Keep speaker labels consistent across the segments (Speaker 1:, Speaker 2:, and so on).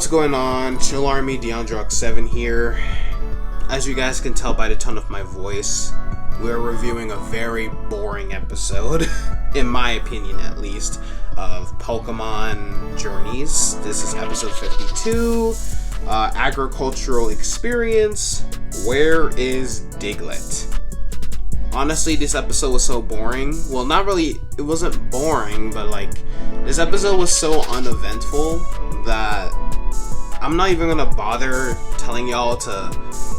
Speaker 1: what's going on? Chill Army, DeAndrox7 here. As you guys can tell by the tone of my voice, we're reviewing a very boring episode, in my opinion at least, of Pokemon Journeys. This is episode 52, Agricultural Experience, Where is Diglett? Honestly, this episode was so boring. Well, not really, it wasn't boring, but like, this episode was so uneventful that I'm not even gonna bother telling y'all to,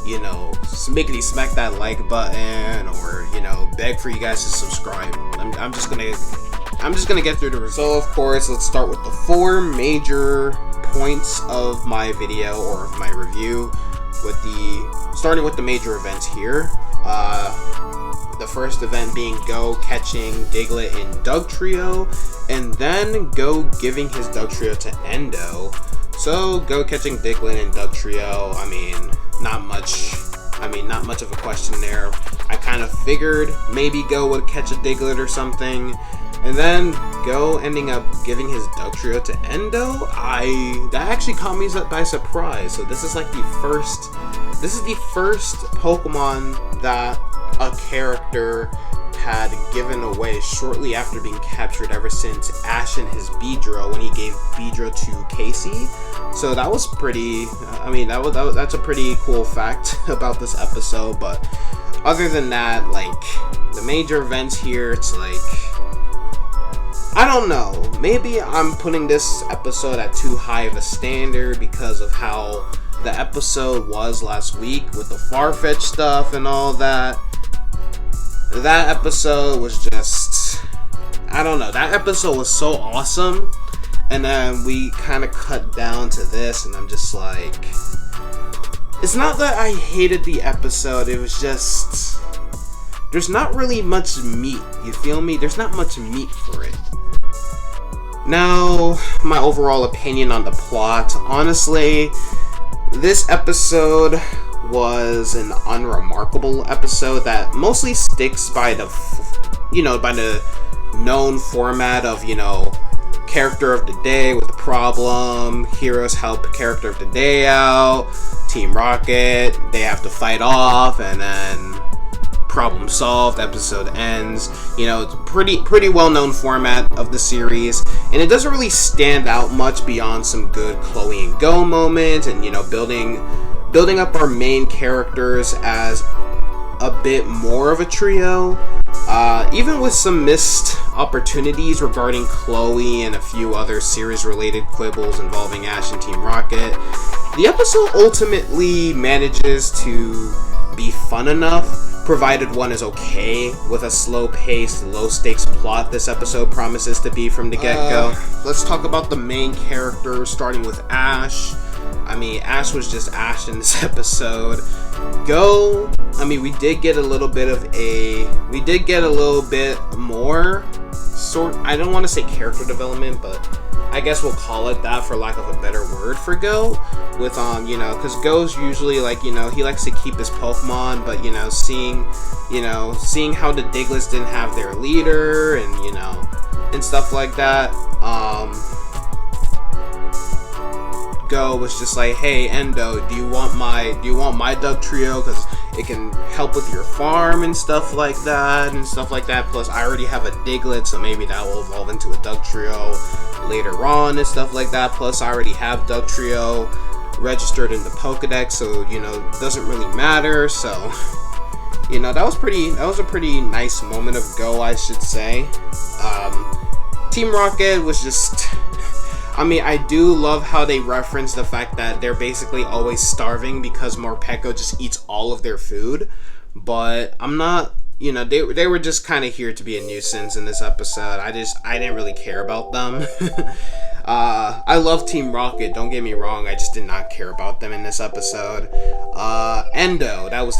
Speaker 1: you know, smackety smack that like button or, you know, beg for you guys to subscribe. I'm just gonna get through the result. So, of course, let's start with the four major points of my video or of my review, starting with the major events here. The first event being Go catching Diglett and Dugtrio, and then Go giving his Dugtrio to Endo. So, Go catching Diglett and Dugtrio, I mean, not much of a question there. I kind of figured maybe Go would catch a Diglett or something. And then Go ending up giving his Dugtrio to Endo, that actually caught me by surprise. So this is like the first Pokemon that a character had given away shortly after being captured, ever since Ash and his Beedrill, when he gave Beedrill to Casey. So that was pretty, that's a pretty cool fact about this episode. But other than that, like, the major events here, it's like, I don't know, maybe I'm putting this episode at too high of a standard because of how the episode was last week with the Farfetch stuff and all that. That episode was just, I don't know, that episode was so awesome, and then we kind of cut down to this, and I'm just like, it's not that I hated the episode, it was just, there's not really much meat, you feel me? There's not much meat for it. Now, my overall opinion on the plot. Honestly, this episode was an unremarkable episode that mostly sticks by the known format of, you know, character of the day with the problem, heroes help character of the day out, Team Rocket, they have to fight off, and then problem solved, episode ends. You know, it's pretty well-known format of the series, and it doesn't really stand out much beyond some good Chloe and Go moments, and, you know, building up our main characters as a bit more of a trio, even with some missed opportunities regarding Chloe and a few other series-related quibbles involving Ash and Team Rocket. The episode ultimately manages to be fun enough, provided one is okay with a slow-paced, low-stakes plot this episode promises to be from the get-go. Let's talk about the main characters, starting with Ash. I mean, Ash was just Ash in this episode. Go, I mean, we did get a little bit more, I don't want to say character development, but I guess we'll call it that for lack of a better word for Go. With, you know, because Go's usually, like, you know, he likes to keep his Pokemon, but, you know, seeing how the Digletts didn't have their leader, and, you know, and stuff like that, Go was just like, hey, Endo, do you want my Dugtrio, because it can help with your farm and stuff like that, plus I already have a Diglett, so maybe that will evolve into a Dugtrio later on and stuff like that, plus I already have Dugtrio registered in the Pokedex, so, you know, it doesn't really matter. So, you know, that was a pretty nice moment of Go, I should say. Team Rocket was just, I mean, I do love how they reference the fact that they're basically always starving because Morpeko just eats all of their food, but I'm not, you know, they were just kind of here to be a nuisance in this episode. I didn't really care about them. I love Team Rocket, don't get me wrong, I just did not care about them in this episode. Endo, that was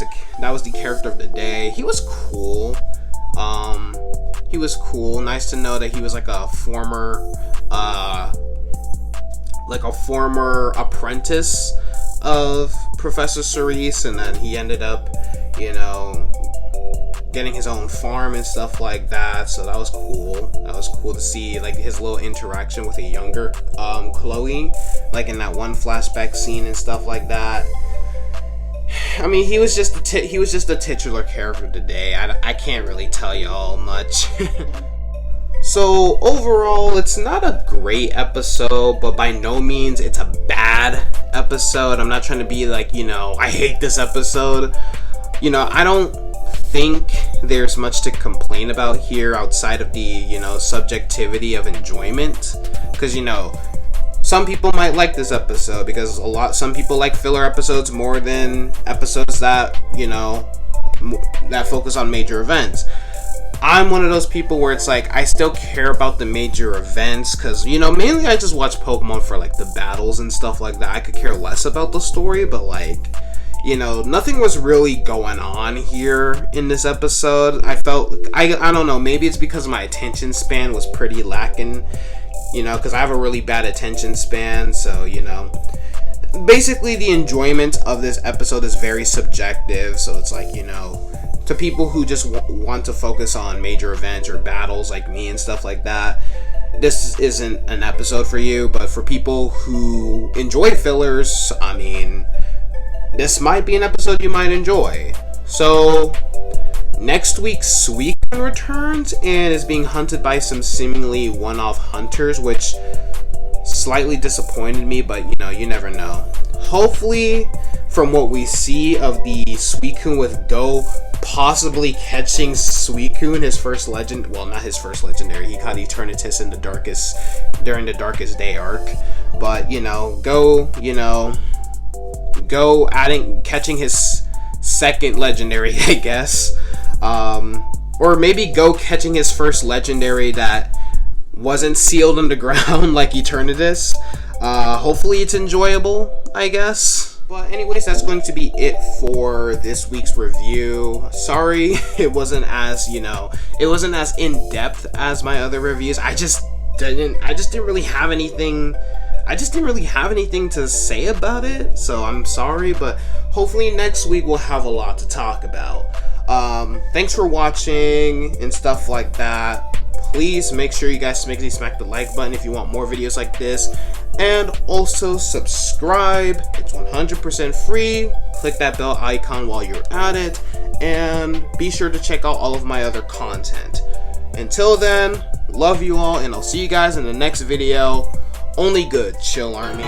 Speaker 1: the character of the day. He was cool. Nice to know that he was like a former apprentice of Professor Cerise, and then he ended up, you know, getting his own farm and stuff like that. So that was cool. That was cool to see, like, his little interaction with a younger Chloe, like in that one flashback scene and stuff like that. I mean, he was just a titular character today. I can't really tell y'all much. So overall, it's not a great episode, but by no means it's a bad episode. I'm not trying to be like, you know, I hate this episode. You know, I don't think there's much to complain about here outside of the, you know, subjectivity of enjoyment. Because, you know, some people might like this episode because some people like filler episodes more than episodes that, you know, that focus on major events. I'm one of those people where it's like, I still care about the major events because, you know, mainly I just watch Pokemon for like the battles and stuff like that. I could care less about the story, but like, you know, nothing was really going on here in this episode. I felt, I don't know, maybe it's because my attention span was pretty lacking, you know, because I have a really bad attention span, so, you know. Basically, the enjoyment of this episode is very subjective, so it's like, you know, to people who just want to focus on major events or battles like me and stuff like that, this isn't an episode for you. But for people who enjoy fillers, I mean, this might be an episode you might enjoy. So, next week, Suicune returns and is being hunted by some seemingly one-off hunters, which slightly disappointed me, but you know, you never know. Hopefully, from what we see of the Suicune with Go possibly catching Suicune, his first legend, well, not his first legendary, he caught Eternatus in during the Darkest Day arc, but you know, Go catching his second legendary, I guess, or maybe Go catching his first legendary that wasn't sealed underground like Eternatus. Hopefully it's enjoyable, I guess. But anyways, that's going to be it for this week's review. Sorry it wasn't as, you know, it wasn't as in-depth as my other reviews. I just didn't really have anything to say about it, so I'm sorry, but hopefully next week we'll have a lot to talk about. Thanks for watching and stuff like that. Please make sure you guys smack the like button if you want more videos like this. And also subscribe. It's 100% free. Click that bell icon while you're at it. And be sure to check out all of my other content. Until then, love you all, and I'll see you guys in the next video. Only good, Chill Army.